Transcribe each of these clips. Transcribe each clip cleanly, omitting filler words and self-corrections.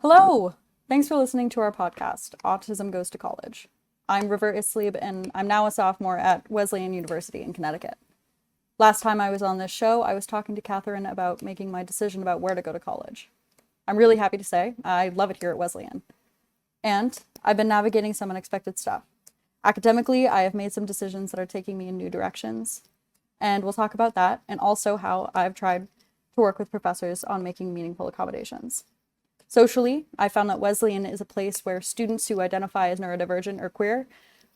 Hello! Thanks for listening to our podcast, Autism Goes to College. I'm River Islib, and I'm now a sophomore at Wesleyan University in Connecticut. Last time I was on this show, I was talking to Catherine about making my decision about where to go to college. I'm really happy to say I love it here at Wesleyan. And I've been navigating some unexpected stuff. Academically, I have made some decisions that are taking me in new directions. And we'll talk about that, and also how I've tried to work with professors on making meaningful accommodations. Socially, I found that Wesleyan is a place where students who identify as neurodivergent or queer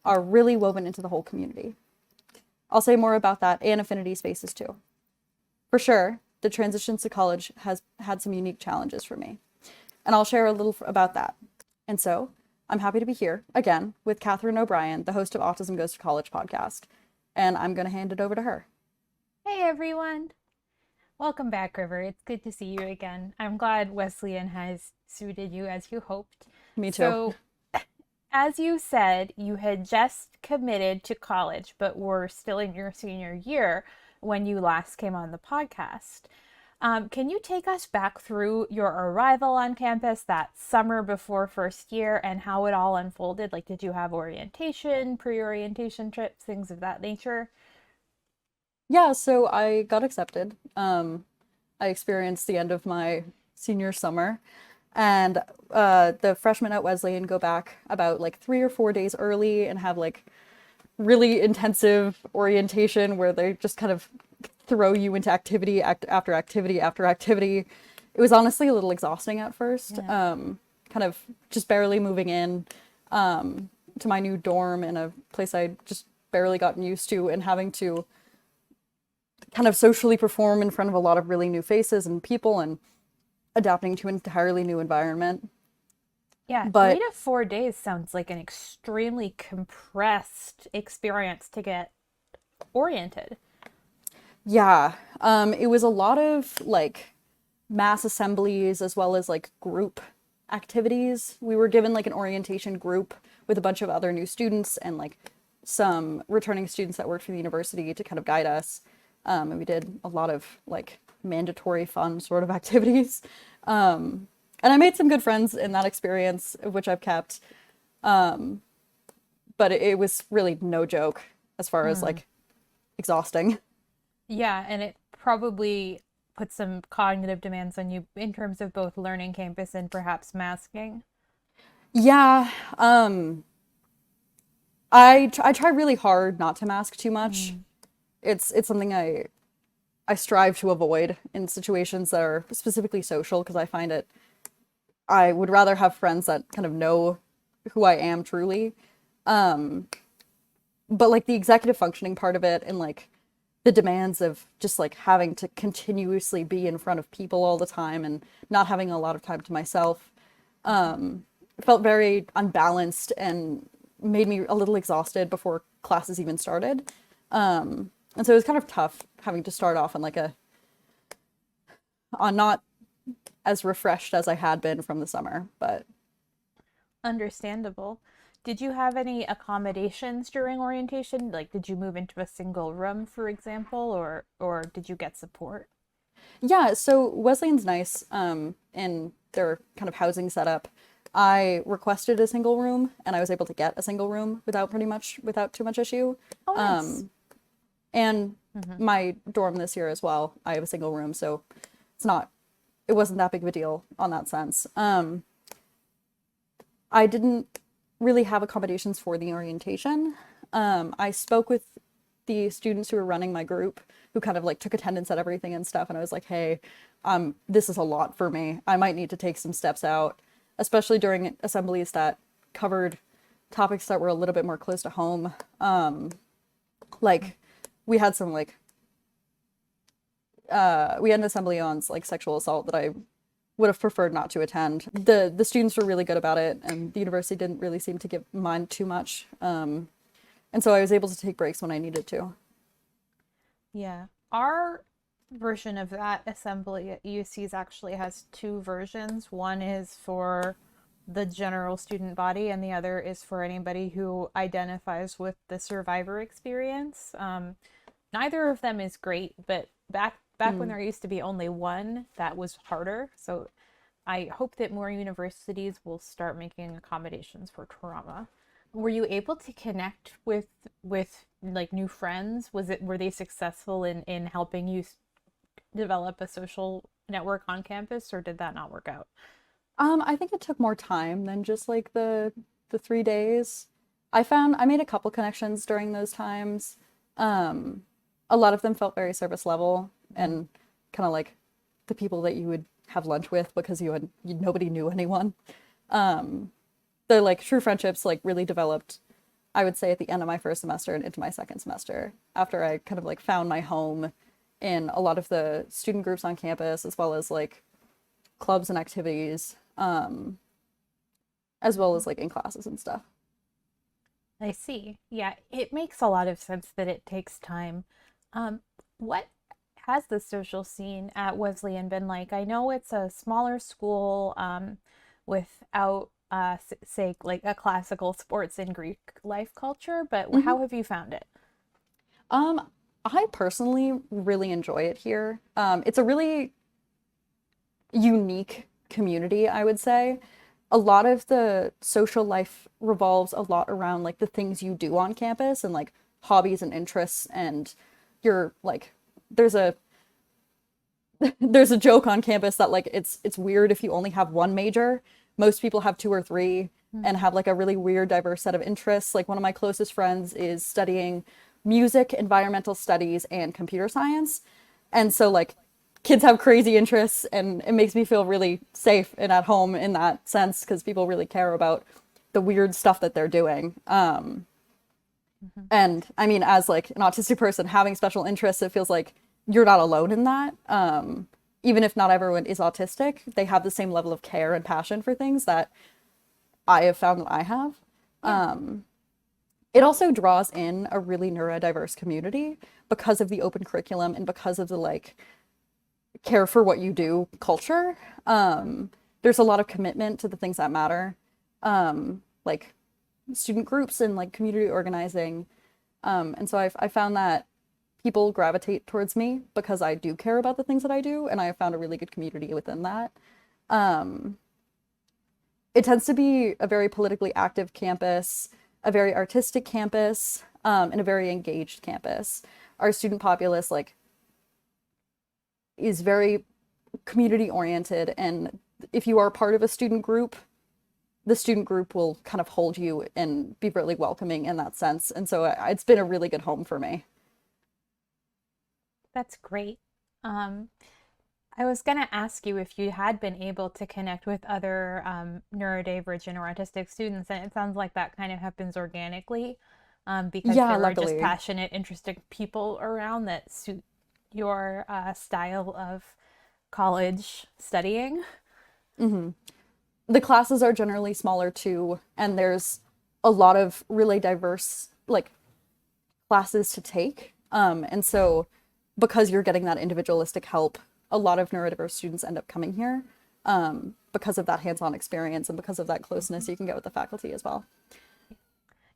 are really woven into the whole community. I'll say more about that and affinity spaces too. For sure, the transitions to college has had some unique challenges for me, and I'll share a little about that. And so, I'm happy to be here again with Catherine O'Brien, the host of Autism Goes to College podcast, and I'm going to hand it over to her. Hey everyone! Welcome back, River. It's good to see you again. I'm glad Wesleyan has suited you as you hoped. Me too. So, as you said, you had just committed to college, but were still in your senior year when you last came on the podcast. Can you take us back through your arrival on campus that summer before first year and how it all unfolded? Like, did you have orientation, pre-orientation trips, things of that nature? Yeah, so I got accepted. I experienced the end of my senior summer, and the freshmen at Wesleyan go back about like 3 or 4 days early and have like really intensive orientation where they just kind of throw you into activity after activity after activity. It was honestly a little exhausting at first. Yeah. Kind of just barely moving in to my new dorm in a place I just barely gotten used to, and having to kind of socially perform in front of a lot of really new faces and people and adapting to an entirely new environment. Yeah, three But to 4 days sounds like an extremely compressed experience to get oriented. yeah, it was a lot of like mass assemblies as well as like group activities. We were given like an orientation group with a bunch of other new students and like some returning students that worked for the university to kind of guide us. And we did a lot of like mandatory fun sort of activities. And I made some good friends in that experience, which I've kept. But it was really no joke as far as Mm. like exhausting. Yeah, and it probably put some cognitive demands on you in terms of both learning campus and perhaps masking. Yeah, I try really hard not to mask too much. Mm. It's something I strive to avoid in situations that are specifically social, because I find it I would rather have friends that kind of know who I am truly. But like the executive functioning part of it and like the demands of just like having to continuously be in front of people all the time and not having a lot of time to myself felt very unbalanced and made me a little exhausted before classes even started. And so it was kind of tough having to start off on like a on not as refreshed as I had been from the summer, but Understandable. Did you have any accommodations during orientation? Like, did you move into a single room, for example, or did you get support? yeah, so Wesleyan's nice in their kind of housing setup. I requested a single room and I was able to get a single room without too much issue. Oh, nice. And Hmm. my dorm this year as well, I have a single room, so it's not it wasn't that big of a deal on that sense. I didn't really have accommodations for the orientation. I spoke with the students who were running my group, who kind of like took attendance at everything and stuff, and I was like, hey, this is a lot for me. I might need to take some steps out, especially during assemblies that covered topics that were a little bit more close to home. Like we had some like we had an assembly on like sexual assault that I would have preferred not to attend. The students were really good about it, and the university didn't really seem to give mind too much. And so I was able to take breaks when I needed to. Yeah. Our version of that assembly at UC's actually has two versions. One is for the general student body, and the other is for anybody who identifies with the survivor experience. Neither of them is great, but back when Mm. there used to be only one, that was harder. So I hope that more universities will start making accommodations for trauma. Were you able to connect with like new friends? Were they successful in helping you develop a social network on campus, or did that not work out? I think it took more time than just like the 3 days. I made a couple connections during those times. Um, a lot of them felt very surface level and kind of like the people that you would have lunch with because nobody knew anyone. Um, the like true friendships like really developed, I would say, at the end of my first semester and into my second semester after I kind of like found my home in a lot of the student groups on campus as well as like clubs and activities, as well as like in classes and stuff. I see. Yeah, it makes a lot of sense that it takes time. Um, what has the social scene at Wesleyan been like? I know it's a smaller school, without, say, like a classical sports and Greek life culture, but Hmm. how have you found it? Um, I personally really enjoy it here. It's a really unique community, I would say. A lot of the social life revolves a lot around like the things you do on campus and like hobbies and interests and you're like there's a there's a joke on campus that like it's weird if you only have one major. Most people have two or three and Hmm. have like a really weird diverse set of interests. Like one of my closest friends is studying music, environmental studies, and computer science. And so like kids have crazy interests and it makes me feel really safe and at home in that sense because people really care about the weird stuff that they're doing. Mhm. And I mean, as like an autistic person having special interests, it feels like you're not alone in that. Even if not everyone is autistic, they have the same level of care and passion for things that I have found that I have. Yeah. It also draws in a really neurodiverse community because of the open curriculum and because of the like care for what you do culture. There's a lot of commitment to the things that matter, like student groups and like community organizing. And so I found that people gravitate towards me because I do care about the things that I do, and I have found a really good community within that. Um, it tends to be a very politically active campus, a very artistic campus, and a very engaged campus. Our student populace like is very community oriented, and if you are part of a student group, the student group will kind of hold you and be really welcoming in that sense. And so it's been a really good home for me. That's great. Um, I was going to ask you if you had been able to connect with other neurodivergent or autistic students, and it sounds like that kind of happens organically, because Yeah, there are just luckily. passionate, interesting people around that suit your style of college studying. Hmm. The classes are generally smaller too, and there's a lot of really diverse like classes to take. And so because you're getting that individualistic help, a lot of neurodiverse students end up coming here because of that hands-on experience and because of that closeness you can get with the faculty as well.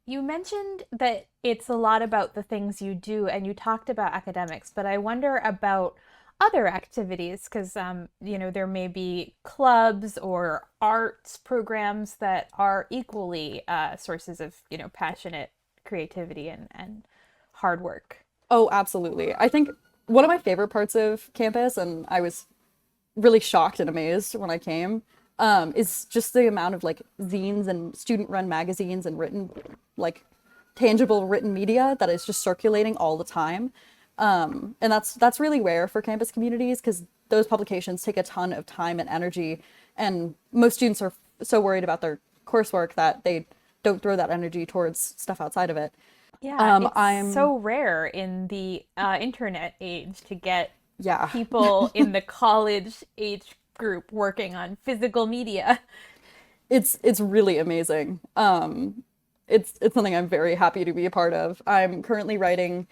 You mentioned that it's a lot about the things you do, and you talked about academics, but I wonder about other activities because, there may be clubs or arts programs that are equally sources of, passionate creativity and hard work. Oh, absolutely. I think one of my favorite parts of campus, and I was really shocked and amazed when I came, is just the amount of like zines and student-run magazines and written, like tangible written media that is just circulating all the time. And that's really rare for campus communities because those publications take a ton of time and energy, and most students are so worried about their coursework that they don't throw that energy towards stuff outside of it. Yeah, it's I'm so rare in the internet age to get Yeah, people in the college age group working on physical media. it's really amazing. It's something I'm very happy to be a part of. I'm currently writing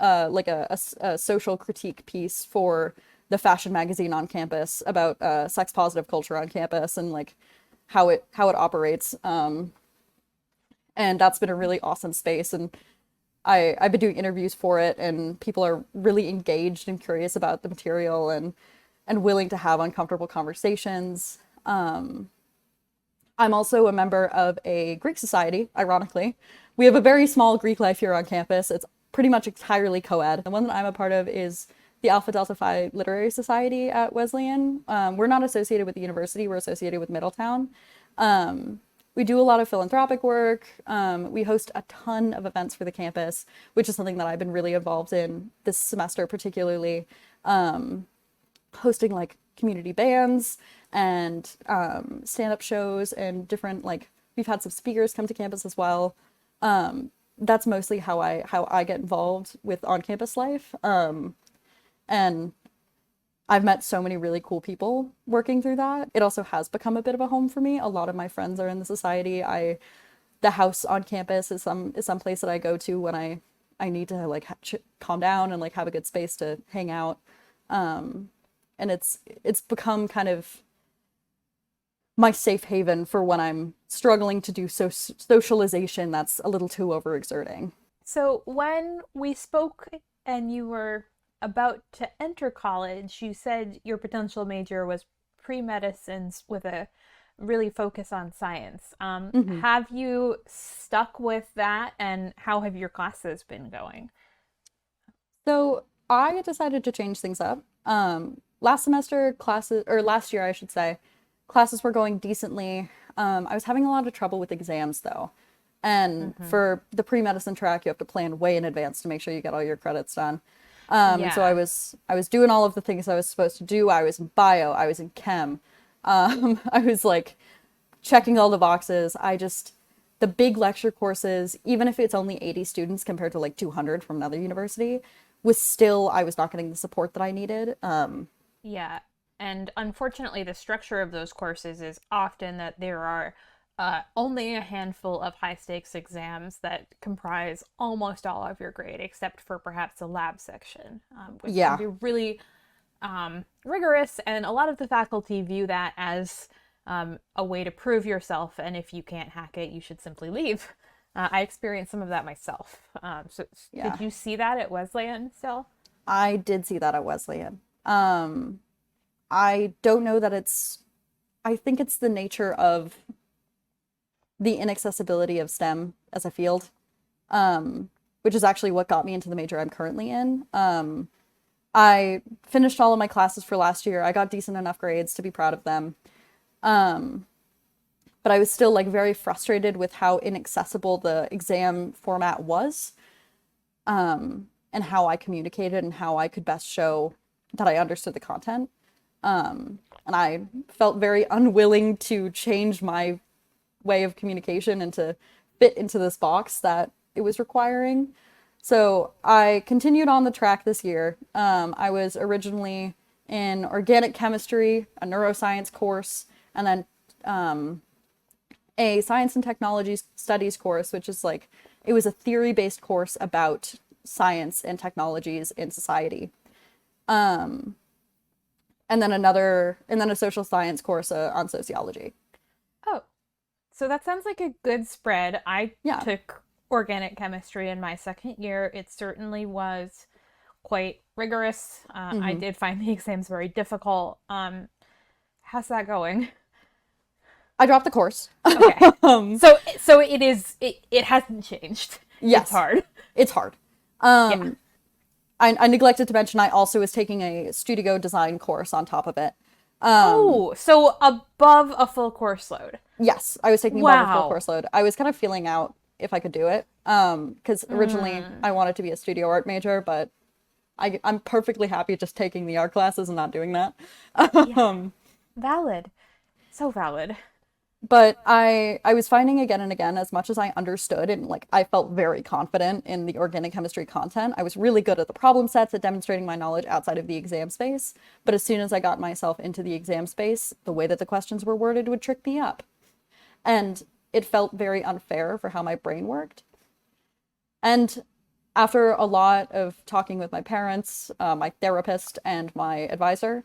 like a social critique piece for the fashion magazine on campus about sex positive culture on campus and like how it operates. And that's been a really awesome space. And I've been doing interviews for it, and people are really engaged and curious about the material. And and willing to have uncomfortable conversations. I'm also a member of a Greek society, ironically. We have a very small Greek life here on campus. It's pretty much entirely co-ed. The one that I'm a part of is the Alpha Delta Phi Literary Society at Wesleyan. We're not associated with the university, we're associated with Middletown. We do a lot of philanthropic work. We host a ton of events for the campus, which is something that I've been really involved in this semester, particularly hosting like community bands and stand-up shows and different, like, we've had some speakers come to campus as well. That's mostly how I get involved with on-campus life. And I've met so many really cool people working through that. It also has become a bit of a home for me. A lot of my friends are in the society. The house on campus is some place that I go to when I need to like calm down and like have a good space to hang out. And it's become kind of my safe haven for when I'm struggling to do socialization that's a little too overexerting. So when we spoke and you were about to enter college, you said your potential major was pre-medicines with a really focus on science. Have you stuck with that, and how have your classes been going? So I decided to change things up. Last year, I should say, classes were going decently. I was having a lot of trouble with exams though. And for the pre-medicine track, you have to plan way in advance to make sure you get all your credits done. So I was doing all of the things I was supposed to do. I was in bio, I was in chem. I was like checking all the boxes. The big lecture courses, even if it's only 80 students compared to like 200 from another university, I was not getting the support that I needed. Yeah. And unfortunately, the structure of those courses is often that there are only a handful of high stakes exams that comprise almost all of your grade, except for perhaps the lab section, which can be really rigorous. And a lot of the faculty view that as a way to prove yourself. And if you can't hack it, you should simply leave. I experienced some of that myself. Did you see that at Wesleyan still? I did see that at Wesleyan. I don't know that I think it's the nature of the inaccessibility of STEM as a field, which is actually what got me into the major I'm currently in. I finished all of my classes for last year. I got decent enough grades to be proud of them. But I was still like very frustrated with how inaccessible the exam format was, and how I communicated and how I could best show that I understood the content. And I felt very unwilling to change my way of communication and to fit into this box that it was requiring. So I continued on the track this year. I was originally in organic chemistry, a neuroscience course, and then a science and technology studies course, which is like, it was a theory-based course about science and technologies in society. And then a social science course on sociology. Oh, so that sounds like a good spread. I took organic chemistry in my second year. It certainly was quite rigorous. I did find the exams very difficult. How's that going? I dropped the course. Okay. So it hasn't changed. Yes. It's hard. It's hard. I neglected to mention I also was taking a studio design course on top of it. So above a full course load. Yes, I was taking above a full course load. I was kind of feeling out if I could do it. Because originally I wanted to be a studio art major, but I'm perfectly happy just taking the art classes and not doing that. Valid. So valid. But I was finding again and again, as much as I understood and like I felt very confident in the organic chemistry content, I was really good at the problem sets, at demonstrating my knowledge outside of the exam space. But as soon as I got myself into the exam space, the way that the questions were worded would trick me up. And it felt very unfair for how my brain worked. And after a lot of talking with my parents, my therapist, and my advisor,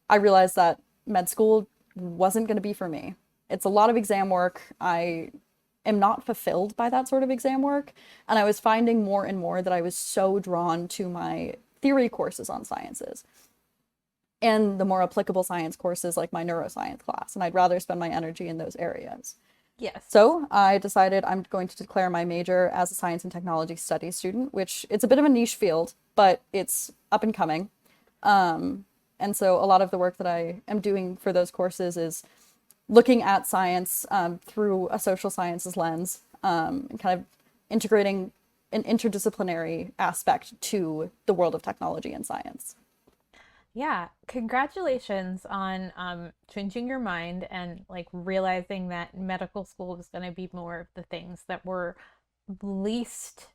I realized that med school wasn't going to be for me. It's a lot of exam work. I am not fulfilled by that sort of exam work. And I was finding more and more that I was so drawn to my theory courses on sciences. and the more applicable science courses like my neuroscience class. And I'd rather spend my energy in those areas. Yes. So I decided I'm going to declare my major as a science and technology studies student, which it's a bit of a niche field, but it's up and coming. And so a lot of the work that I am doing for those courses is looking at science through a social sciences lens, and kind of integrating an interdisciplinary aspect to the world of technology and science. Yeah, congratulations on changing your mind and like realizing that medical school was going to be more of the things that were least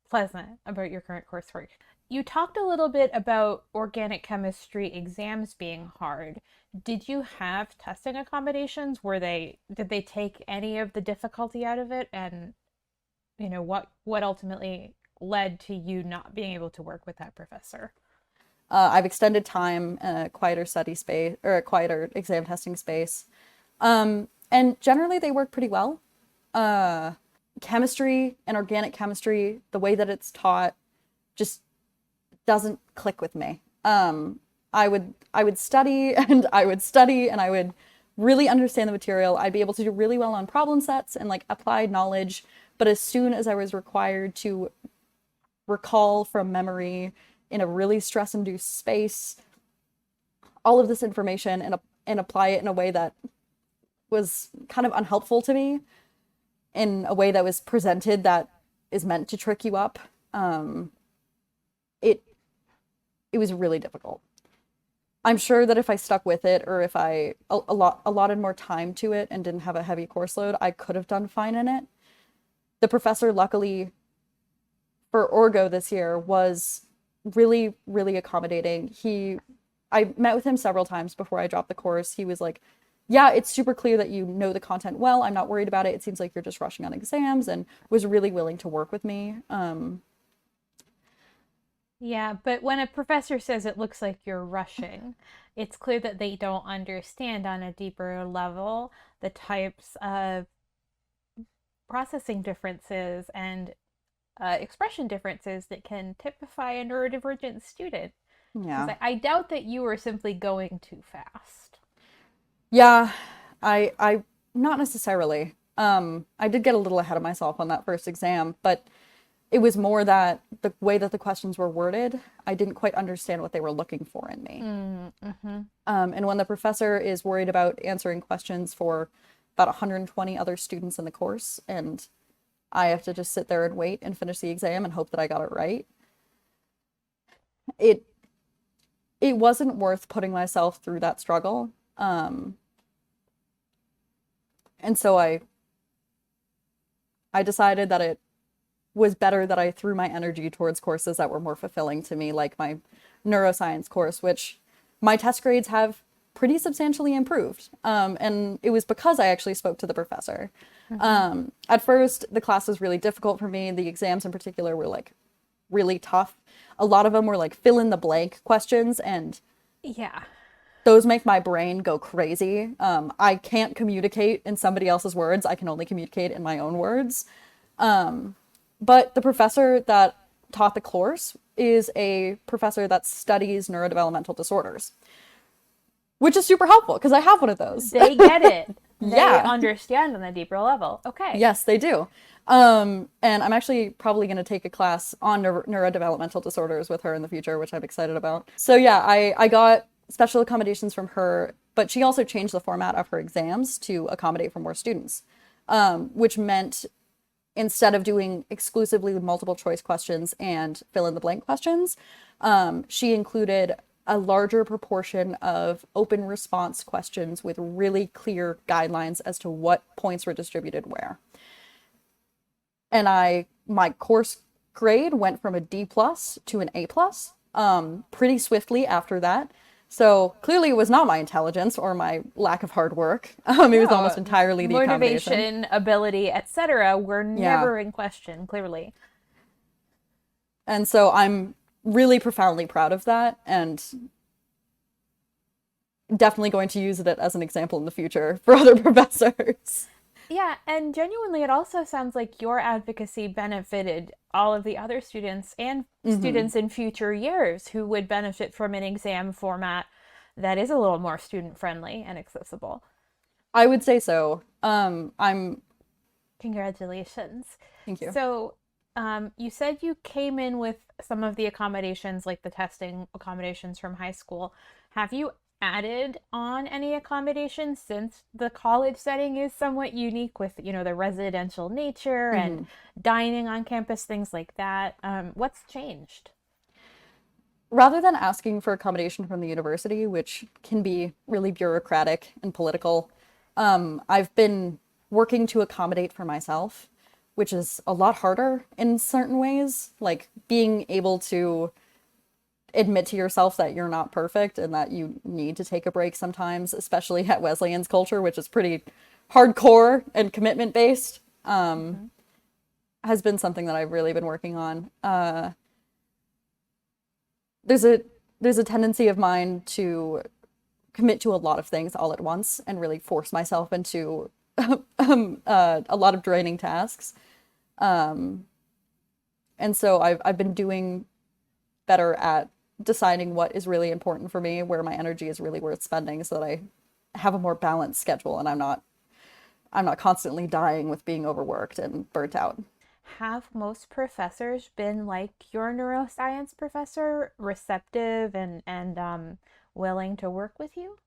pleasant about your current coursework. You talked a little bit about organic chemistry exams being hard. Did you have testing accommodations? Did they take any of the difficulty out of it? And what ultimately led to you not being able to work with that professor? I've extended time in a quieter study space or a quieter exam testing space. And generally they work pretty well. Chemistry and organic chemistry, the way that it's taught just doesn't click with me. I would study and I would study and I would really understand the material. I'd be able to do really well on problem sets and like applied knowledge. But as soon as I was required to recall from memory in a really stress-induced space all of this information and apply it in a way that was kind of unhelpful to me, in a way that was presented that is meant to trick you up, it was really difficult. I'm sure that if I stuck with it, or if I allotted more time to it and didn't have a heavy course load, I could have done fine in it. The professor, luckily for Orgo this year, was really, really accommodating. I met with him several times before I dropped the course. He was like, yeah, it's super clear that you know the content well. I'm not worried about it. It seems like you're just rushing on exams, and was really willing to work with me. Yeah, but when a professor says it looks like you're rushing, it's clear that they don't understand on a deeper level the types of processing differences and expression differences that can typify a neurodivergent student. Yeah. I doubt that you were simply going too fast. Yeah, I not necessarily. I did get a little ahead of myself on that first exam, but it was more that the way that the questions were worded, I didn't quite understand what they were looking for in me. Mm-hmm. And when the professor is worried about answering questions for about 120 other students in the course, and I have to just sit there and wait and finish the exam and hope that I got it right, it wasn't worth putting myself through that struggle. And so I decided that it was better that I threw my energy towards courses that were more fulfilling to me, like my neuroscience course, which my test grades have pretty substantially improved. And it was because I actually spoke to the professor. Mm-hmm. At first, the class was really difficult for me. The exams in particular were like really tough. A lot of them were like fill in the blank questions, and Yeah. those make my brain go crazy. I can't communicate in somebody else's words. I can only communicate in my own words. But the professor that taught the course is a professor that studies neurodevelopmental disorders, which is super helpful because I have one of those. They get it. They Yeah. understand on a deeper level. Okay. Yes, they do. And I'm actually probably going to take a class on neurodevelopmental disorders with her in the future, which I'm excited about. So yeah, I got special accommodations from her, but she also changed the format of her exams to accommodate for more students, which meant instead of doing exclusively multiple choice questions and fill in the blank questions, she included a larger proportion of open response questions with really clear guidelines as to what points were distributed where. And my course grade went from a D+ to an A+, pretty swiftly after that. So clearly it was not my intelligence or my lack of hard work. It was almost entirely the accommodation. Motivation, ability, etc. were Yeah. never in question, clearly. And so I'm really profoundly proud of that, and definitely going to use it as an example in the future for other professors. Yeah, and genuinely, it also sounds like your advocacy benefited all of the other students and students in future years who would benefit from an exam format that is a little more student friendly and accessible. I would say so. Congratulations. Thank you. So, you said you came in with some of the accommodations, like the testing accommodations from high school. Have you added on any accommodations since the college setting is somewhat unique with, the residential nature and hmm dining on campus, things like that? What's changed? Rather than asking for accommodation from the university, which can be really bureaucratic and political, I've been working to accommodate for myself, which is a lot harder in certain ways. Like being able to admit to yourself that you're not perfect and that you need to take a break sometimes, especially at Wesleyan's culture, which is pretty hardcore and commitment based, Mm-hmm. has been something that I've really been working on. There's a there's a tendency of mine to commit to a lot of things all at once and really force myself into a lot of draining tasks. Um, and so I've been doing better at deciding what is really important for me, where my energy is really worth spending, so that I have a more balanced schedule and I'm not constantly dying with being overworked and burnt out. Have most professors been like your neuroscience professor, receptive and willing to work with you?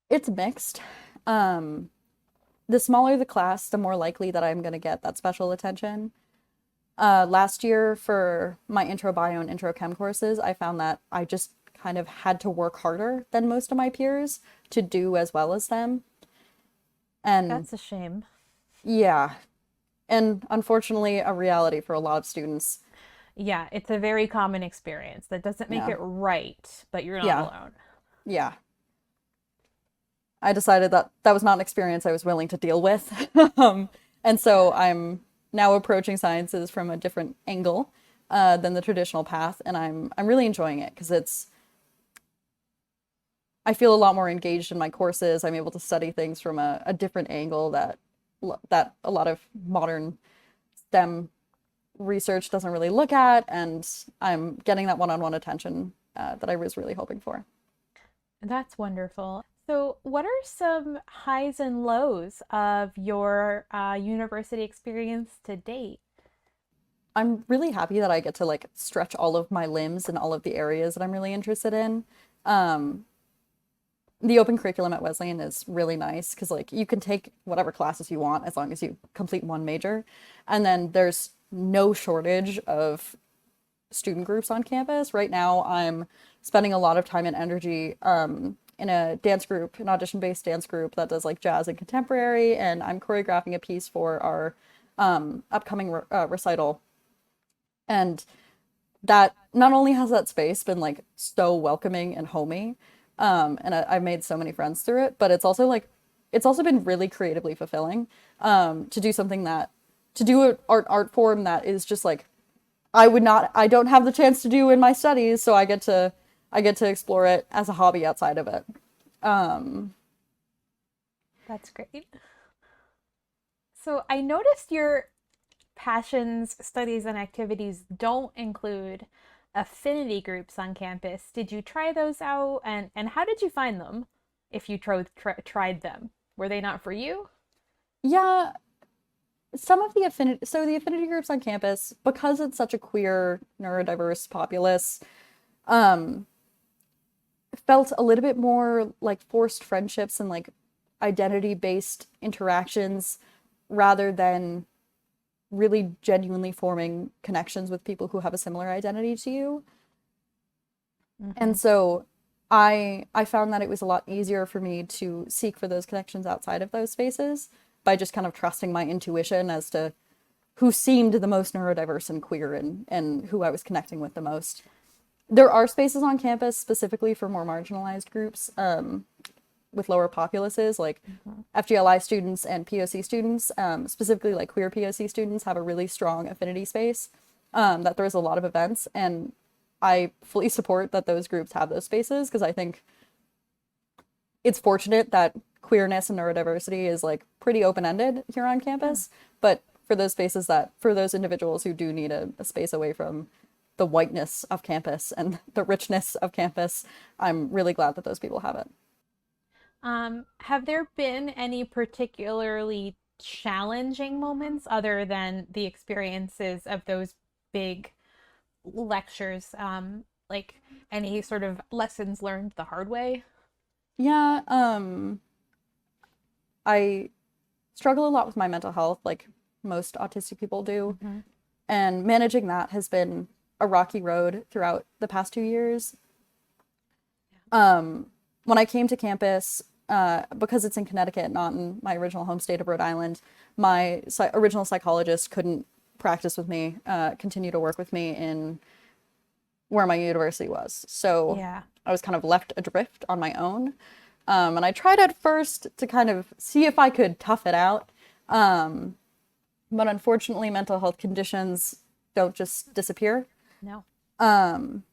It's mixed. Um, the smaller the class, the more likely that I'm going to get that special attention. Last year for my intro bio and intro chem courses, I found that I just kind of had to work harder than most of my peers to do as well as them. And That's a shame. yeah, and unfortunately, a reality for a lot of students. Yeah, it's a very common experience. That doesn't make Yeah, it right, but you're not yeah, alone. yeah. I decided that that was not an experience I was willing to deal with. And so I'm now approaching sciences from a different angle than the traditional path, and I'm really enjoying it because I feel a lot more engaged in my courses. I'm able to study things from a different angle that a lot of modern STEM research doesn't really look at, and I'm getting that one-on-one attention that I was really hoping for. That's wonderful. So, what are some highs and lows of your university experience to date? I'm really happy that I get to like stretch all of my limbs in all of the areas that I'm really interested in. Um, the open curriculum at Wesleyan is really nice because like you can take whatever classes you want as long as you complete one major. And then there's no shortage of student groups on campus. Right now, I'm spending a lot of time and energy in a dance group, an audition-based dance group that does like jazz and contemporary, and I'm choreographing a piece for our upcoming recital. And that not only has that space been like so welcoming and homey, and I've made so many friends through it, but it's also been really creatively fulfilling to do something that to do an art form that is just like I don't have the chance to do in my studies, so I get to explore it as a hobby outside of it. Um, That's great. So, I noticed your passions, studies, and activities don't include affinity groups on campus. Did you try those out and how did you find them if you tried them? Were they not for you? yeah, some of the affinity groups on campus, because it's such a queer, neurodiverse populace, um, felt a little bit more like forced friendships and like identity-based interactions rather than really genuinely forming connections with people who have a similar identity to you. Mm-hmm. And so I found that it was a lot easier for me to seek for those connections outside of those spaces by just kind of trusting my intuition as to who seemed the most neurodiverse and queer and who I was connecting with the most. There are spaces on campus specifically for more marginalized groups with lower populaces, like Mm-hmm. FGLI students and POC students, specifically like queer POC students, have a really strong affinity space that throws a lot of events. And I fully support that those groups have those spaces because I think it's fortunate that queerness and neurodiversity is like pretty open-ended here on Yeah. campus. But for those spaces that, for those individuals who do need a space away from the whiteness of campus and the richness of campus. I'm really glad that those people have it. Have there been any particularly challenging moments other than the experiences of those big lectures? Like any sort of lessons learned the hard way? Yeah, I struggle a lot with my mental health, like most autistic people do. Mm-hmm. And managing that has been a rocky road throughout the past 2 years. When I came to campus, because it's in Connecticut, not in my original home state of Rhode Island, my original psychologist couldn't practice with me, continue to work with me in where my university was. So Yeah. I was kind of left adrift on my own. And I tried at first to kind of see if I could tough it out. But unfortunately, mental health conditions don't just disappear. No. And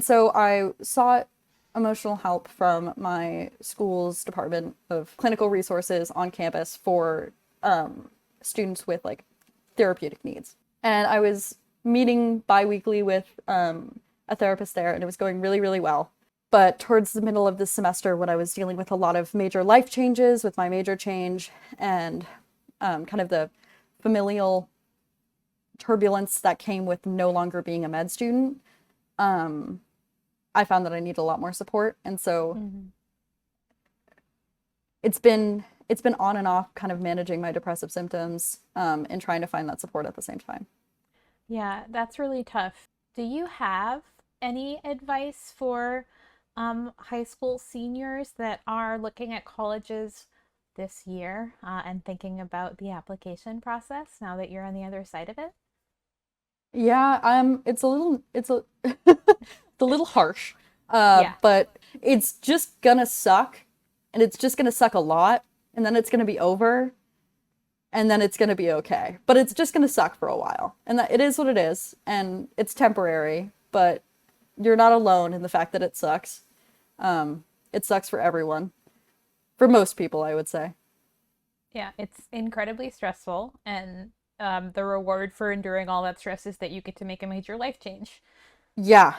so I sought emotional help from my school's Department of Clinical Resources on campus for students with like therapeutic needs. And I was meeting bi-weekly with a therapist there, and it was going really, really well. But towards the middle of the semester, when I was dealing with a lot of major life changes with my major change and kind of the familial turbulence that came with no longer being a med student, I found that I need a lot more support. And so Mm-hmm. it's been on and off kind of managing my depressive symptoms and trying to find that support at the same time. Yeah, that's really tough. Do you have any advice for high school seniors that are looking at colleges this year and thinking about the application process now that you're on the other side of it? Yeah, it's it's a little harsh, Yeah. but it's just gonna suck, and it's just gonna suck a lot, and then it's gonna be over, and then it's gonna be okay. But it's just gonna suck for a while, and that it is what it is, and it's temporary, but you're not alone in the fact that it sucks. It sucks for everyone, for most people, I would say. Yeah, it's incredibly stressful, and the reward for enduring all that stress is that you get to make a major life change. Yeah,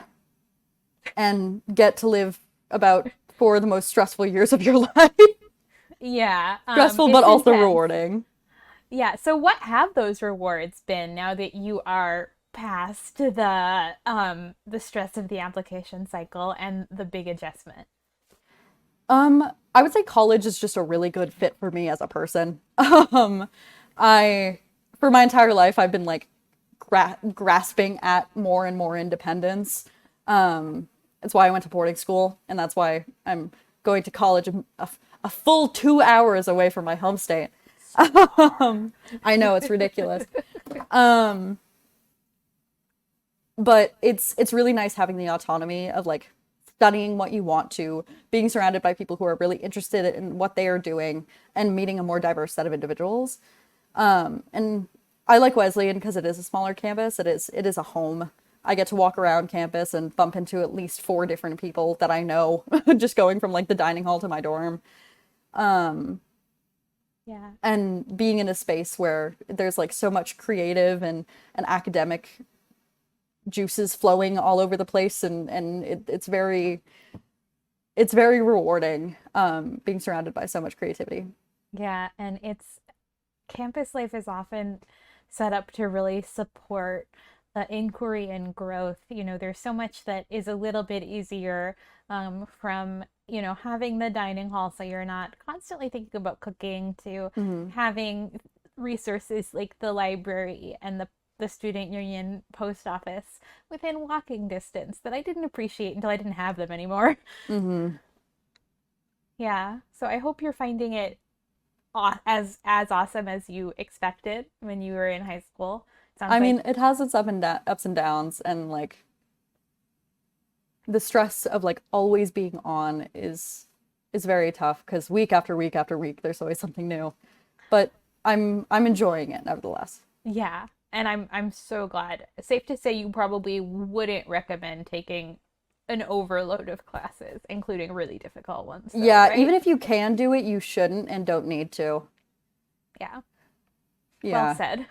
and get to live about 4 of the most stressful years of your life. Yeah, Stressful, but it's also intense. rewarding. Yeah, so what have those rewards been now that you are past the stress of the application cycle and the big adjustment? I would say college is just a really good fit for me as a person. I, for my entire life, I've been like grasping at more and more independence. That's why I went to boarding school, and that's why I'm going to college a full 2 hours away from my home state. I know it's ridiculous. But it's really nice having the autonomy of like studying what you want to, being surrounded by people who are really interested in what they are doing, and meeting a more diverse set of individuals. And I like Wesleyan because it is a smaller campus. It is a home. I get to walk around campus and bump into at least 4 different people that I know, just going from like the dining hall to my dorm. Yeah. And being in a space where there's like so much creative and academic juices flowing all over the place, and it's very rewarding, being surrounded by so much creativity. Yeah, and it's campus life is often set up to really support inquiry and growth. You know, there's so much that is a little bit easier from, having the dining hall so you're not constantly thinking about cooking to Hmm. having resources like the library and the student union post office within walking distance that I didn't appreciate until I didn't have them anymore. Hmm. Yeah, so I hope you're finding it as awesome as you expected when you were in high school. Sounds I like, mean, it has its ups and downs, and like the stress of like always being on is very tough because week after week after week, there's always something new. But I'm enjoying it nevertheless. yeah, and I'm so glad. Safe to say you probably wouldn't recommend taking an overload of classes, including really difficult ones, though, Yeah, even right? if you can do it, you shouldn't and don't need to. Yeah, well Yeah. said.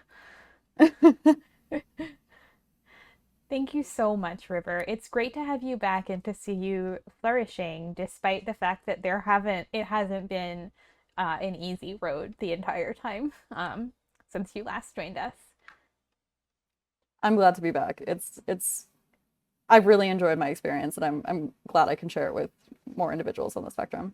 Thank you so much, River. It's great to have you back and to see you flourishing, despite the fact that it hasn't been an easy road the entire time since you last joined us. I'm glad to be back. I've really enjoyed my experience, and I'm glad I can share it with more individuals on the spectrum.